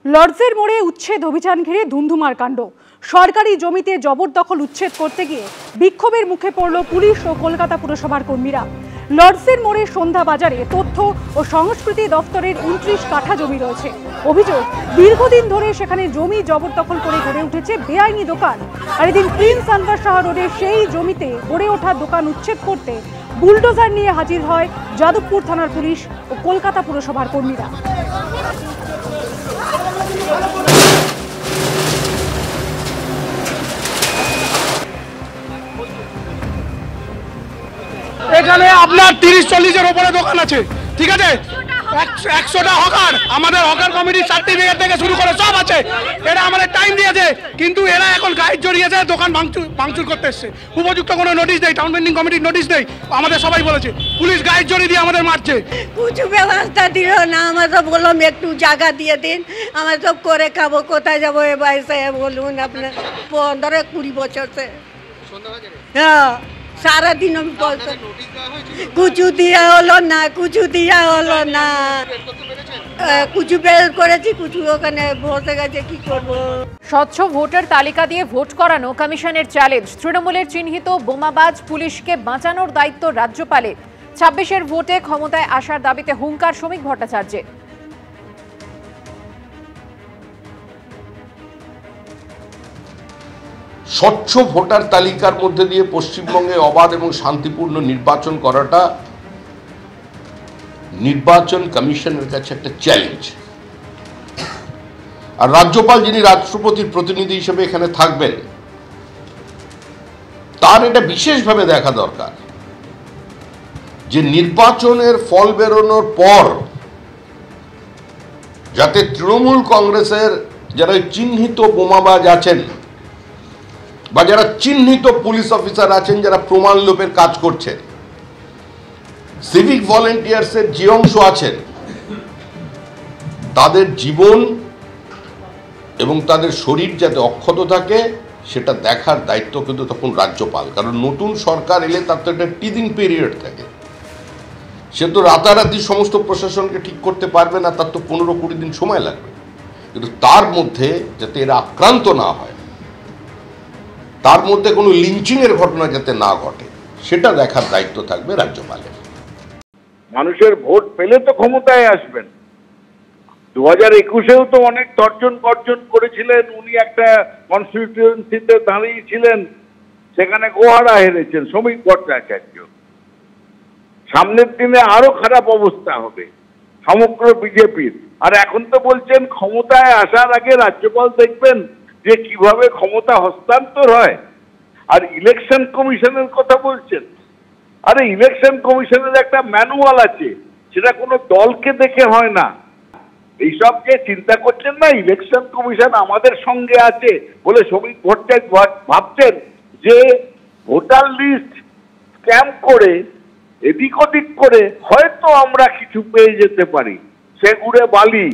লর্ডসের মোড়ে উচ্ছেদ অভিযান ঘিরে ধুন্ধুমার কাণ্ড। সরকারি জমিতে জবরদখল উচ্ছেদ করতে গিয়ে বিক্ষোভের মুখে পড়ল পুলিশ ও কলকাতা পুরসভার কর্মীরা। লর্ডসের মোড়ে সন্ধ্যা বাজারে তথ্য ও সংস্কৃতি দফতরের 29 কাঠা জমি রয়েছে। অভিযোগ, দীর্ঘদিন ধরে সেখানে জমি জবরদখল করে গড়ে উঠেছে বেআইনি দোকান। আর এদিন প্রিন্স আনভার শাহ রোডে সেই জমিতে গড়ে ওঠা দোকান উচ্ছেদ করতে বুলডোজার নিয়ে হাজির হয় যাদবপুর থানার পুলিশ ও কলকাতা পুরসভার কর্মীরা। এখানে আপনার 30-40-এর উপরে দোকান আছে, ঠিক আছে? 100টা হকার, আমাদের হকার কমিটির সার্টিফিকেট থেকে শুরু করে সব আছে। এরা আমাদের টাইম দিয়েছে, কিন্তু এরা এখন গাইড জড়িয়েছে, দোকান ভাঙচুর করতে এসছে। উপযুক্ত কোনো নোটিশ দেয়, টাউন প্ল্যানিং কমিটির নোটিশ দেয়, আমাদের সবাই বলেছে। পুলিশ গাইড জড়িয়ে দিয়ে আমাদের মারছে। কিছু ব্যবস্থা দিল না, আমরা তো বললাম একটু জায়গা দিয়ে দিন, আমরা তো করে খাবো, কোথায় যাবো এ বয়সে বলুন। আপনার 15-20 বছর সে, হ্যাঁ, সারাদিন আমি বলতে কুচু দিয়া হলো না, কুচু দিয়া হলো না, কুচু বের করেছি, কুচু ওখানে বসে গেছে, কি করবো। স্বচ্ছ ভোটার তালিকা দিয়ে ভোট করানো কমিশনের চ্যালেঞ্জ। তৃণমূলের চিহ্নিত বোমাবাজ পুলিশকে বাঁচানোর দায়িত্ব রাজ্যপালের। 26-এর ভোটে ক্ষমতায় আসার দাবিতে হুঙ্কার শ্রমিক ভট্টাচার্যের। স্বচ্ছ ভোটার তালিকার মধ্যে দিয়ে পশ্চিমবঙ্গে অবাধ এবং শান্তিপূর্ণ নির্বাচন করাটা নির্বাচন কমিশনের কাছে একটা চ্যালেঞ্জ। আর রাজ্যপাল, যিনি রাষ্ট্রপতির প্রতিনিধি হিসেবে এখানে থাকবেন, তার এটা বিশেষভাবে দেখা দরকার যে নির্বাচনের ফল বেরোনোর পর যাতে তৃণমূল কংগ্রেসের যারা চিহ্নিত বোমাবাজ আছেন বা যারা চিহ্নিত পুলিশ অফিসার আছেন, যারা প্রমাণ লোপের কাজ করছেন, সিভিক ভলেন্টিয়ার্সের যে অংশ আছেন, তাদের জীবন এবং তাদের শরীর যাতে অক্ষত থাকে সেটা দেখার দায়িত্ব কিন্তু তখন রাজ্যপাল। কারণ নতুন সরকার এলে তার তো একটা টিদিং পিরিয়ড থাকে, সে তো রাতারাতি সমস্ত প্রশাসনকে ঠিক করতে পারবে না, তার তো 15-20 দিন সময় লাগবে। কিন্তু তার মধ্যে যাতে এরা আক্রান্ত না হয়, তার মধ্যে কোনো লিঞ্চিং এর ঘটনা যাতে না ঘটে, সেটা দেখার দায়িত্ব থাকবে রাজ্যপালের। মানুষের ভোট পেলে তো ক্ষমতায় আসবেন। 2021-এও তো অনেক তর্জন গর্জন করেছিলেন, উনি একটা কনস্টিটিউয়েন্সিতে দাঁড়িয়েছিলেন, সেখানে গোহারা হেরেছেন শ্রমিক ভট্টাচার্য। সামনের দিনে আরো খারাপ অবস্থা হবে সমগ্র বিজেপির। আর এখন তো বলছেন ক্ষমতায় আসার আগে রাজ্যপাল দেখবেন যে কিভাবে ক্ষমতা হস্তান্তর হয়। আর ইলেকশন কমিশনের কথা বলছেন, আরে ইলেকশন কমিশনের একটা ম্যানুয়াল আছে, সেটা কোনো দলকে দেখে হয় না। এইসব যে চিন্তা করছেন না ইলেকশন কমিশন আমাদের সঙ্গে আছে বলে শ্রমিক ভট্টাচার্য ভাবছেন যে ভোটার লিস্ট স্ক্যাম করে এদিক ওদিক করে হয়তো আমরা কিছু পেয়ে যেতে পারি, সে গুড়ে বালি।